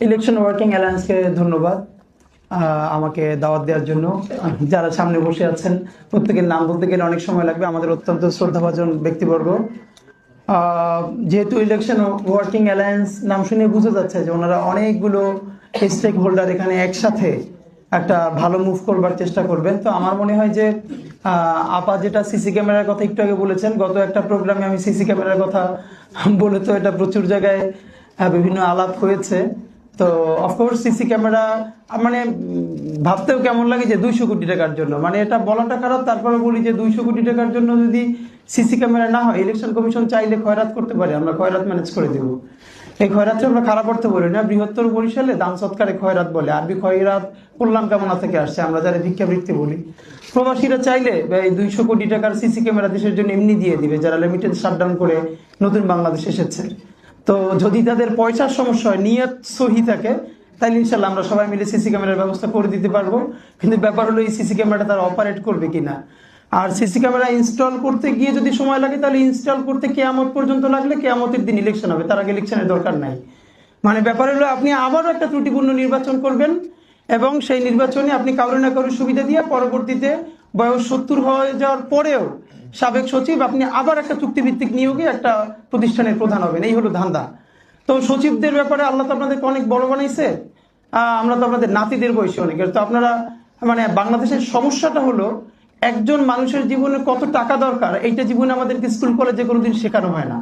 Election working অ্যালায়েন্সকে ধন্যবাদ আমাকে দাওয়াত দেওয়ার জন্য। যারা সামনে বসে আছেন প্রত্যেকের নাম বলতে গেলে অনেক সময় লাগবে, আমাদের অত্যন্ত শ্রদ্ধাভাজন ব্যক্তিবর্গ। যেহেতু ইলেকশন ওয়ার্কিং অ্যালায়েন্স নাম শুনে বোঝা যাচ্ছে যে ওনারা অনেকগুলো স্টেক হোল্ডার এখানে একসাথে একটা ভালো মুভ করবার চেষ্টা করবেন। তো আমার মনে হয় যে আপা যেটা সিসি ক্যামেরার কথা একটু আগে বলেছেন, গত একটা প্রোগ্রামে আমি সিসি ক্যামেরার কথা বলে তো এটা প্রচুর জায়গায় বিভিন্ন আলাপ হয়েছে। তো অফকোর্স সিসি ক্যামেরা মানে ভাবতেও কেমন লাগে যে 200 কোটি টাকার জন্য, মানে এটা বলাটা খারাপ, তারপরে বলি যে 200 কোটি টাকার জন্য যদি সিসি ক্যামেরা না হয়, ইলেকশন কমিশন চাইলে খয়রাত করতে পারে, আমরা খয়রাত ম্যানেজ করে দেব। এই খয়রাতটা আমরা খারাপ অর্থে বলি না, বৃহত্তর বরিশালে দান সৎকারে খয়রাত বলে। আরবি খয়রাত কল্যাণ কামনা থেকে আসছে, আমরা যারা ভিক্ষাবৃত্তি বলি। প্রবাসীরা চাইলে এই 200 কোটি টাকার সিসি ক্যামেরা দেশের জন্য এমনি দিয়ে দিবে, যারা লিমিটেড শাটডাউন করে নতুন বাংলাদেশ এসেছে। তো যদি তাদের পয়সার সমস্যা হয়, নিয়ত সহি থাকে, তাহলে ইনশাল্লাহ আমরা সবাই মিলে সিসি ক্যামেরার ব্যবস্থা করে দিতে পারবো। কিন্তু ব্যাপার হলো এই সিসি ক্যামেরাটা তারা অপারেট করবে কিনা। আর সিসি ক্যামেরা ইনস্টল করতে গিয়ে যদি সময় লাগে, তাহলে ইনস্টল করতে কেয়ামত পর্যন্ত লাগলে কেয়ামতের দিন ইলেকশন হবে, তার আগে ইলেকশনের দরকার নাই। মানে ব্যাপার হলো আপনি আবারও একটা ত্রুটিপূর্ণ নির্বাচন করবেন এবং সেই নির্বাচনে আপনি কারো না কারো সুবিধা দিয়ে পরবর্তীতে বয়স 70 হয়ে যাওয়ার পরেও সাবেক সচিব আপনি আবার একটা চুক্তিভিত্তিক নিয়োগে একটা প্রতিষ্ঠানের প্রধান হবেন, এই হলো ধান্দা। তো সচিবদের ব্যাপারে আল্লাহ তো আপনাদেরকে অনেক বড় বানাইছে, আমরা তো আপনাদের নাতিদের বয়সী অনেকের। তো আপনারা মানে বাংলাদেশের সমস্যাটা হলো একজন মানুষের জীবনে কত টাকা দরকার, এইটা জীবনে আমাদেরকে স্কুল কলেজে কোনোদিন শেখানো হয় না।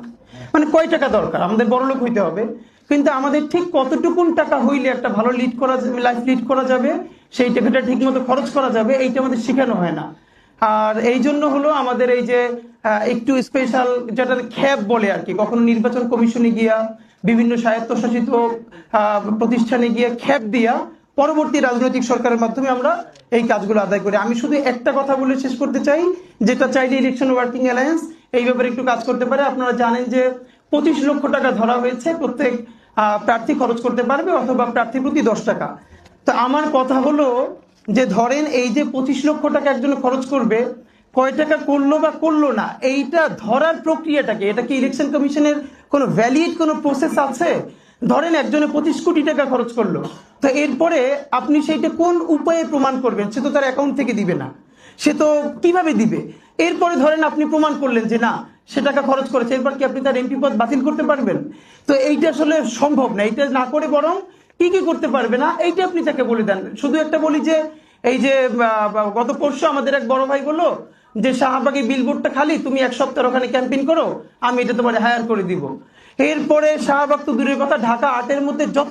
মানে কয় টাকা দরকার, আমাদের বড়লোক হইতে হবে, কিন্তু আমাদের ঠিক কতটুকুন টাকা হইলে একটা ভালো লাইফ লিড করা যাবে, সেই টাকাটা ঠিক মতো খরচ করা যাবে, এইটা আমাদের শেখানো হয় না। আর এই জন্য হলো আমাদের এই যে একটু স্পেশাল যেটা খ্যাপ বলে আর কি, কখনো নির্বাচন কমিশনে গিয়া বিভিন্ন স্বায়ত্তশাসিত প্রতিষ্ঠানে গিয়ে খ্যাপ দিয়া পরবর্তী রাজনৈতিক সরকারের মাধ্যমে আমরা এই কাজগুলো আদায় করি। আমি শুধু একটা কথা বলে শেষ করতে চাই, যেটা চাইলে ইলেকশন ওয়ার্কিং অ্যালায়েন্স এই ব্যাপারে একটু কাজ করতে পারে। আপনারা জানেন যে 25 লক্ষ টাকা ধরা হয়েছে, প্রত্যেক প্রার্থী খরচ করতে পারবে অথবা প্রার্থী প্রতি 10 টাকা। তো আমার কথা হলো যে ধরেন এই যে 25 লক্ষ টাকা একজন খরচ করবে, কয় টাকা করলো বা করলো না, এইটা ধরার প্রক্রিয়াটাকে, এটা কি ইলেকশন কমিশনের কোনো ভ্যালিড কোনো প্রসেস আছে? ধরেন একজনে 25 কোটি টাকা খরচ করলো, তো এরপরে আপনি সেইটা কোন উপায়ে প্রমাণ করবেন? সে তো তার অ্যাকাউন্ট থেকে দিবে না, সে তো কিভাবে দিবে? এরপরে ধরেন আপনি প্রমাণ করলেন যে না, সে টাকা খরচ করেছে, এরপর কি আপনি তার এমপি পদ বাতিল করতে পারবেন? তো এইটা আসলে সম্ভব না। এইটা না করে বরং কি কি করতে পারবে না এইটা আপনি তাকে বলে দেন। শুধু একটা বলি যে এই যে গত পরশু আমাদের এক বড় ভাই বললো যে শাহবাগে বিলবোর্ডটা খালি, তুমি 1 সপ্তাহ ওখানে ক্যাম্পেইন করো, আমি এটা তোমার হায়ার করে দিব। এরপরে শাহবাগ তো দূরের কথা, ঢাকা 8-এর মধ্যে যত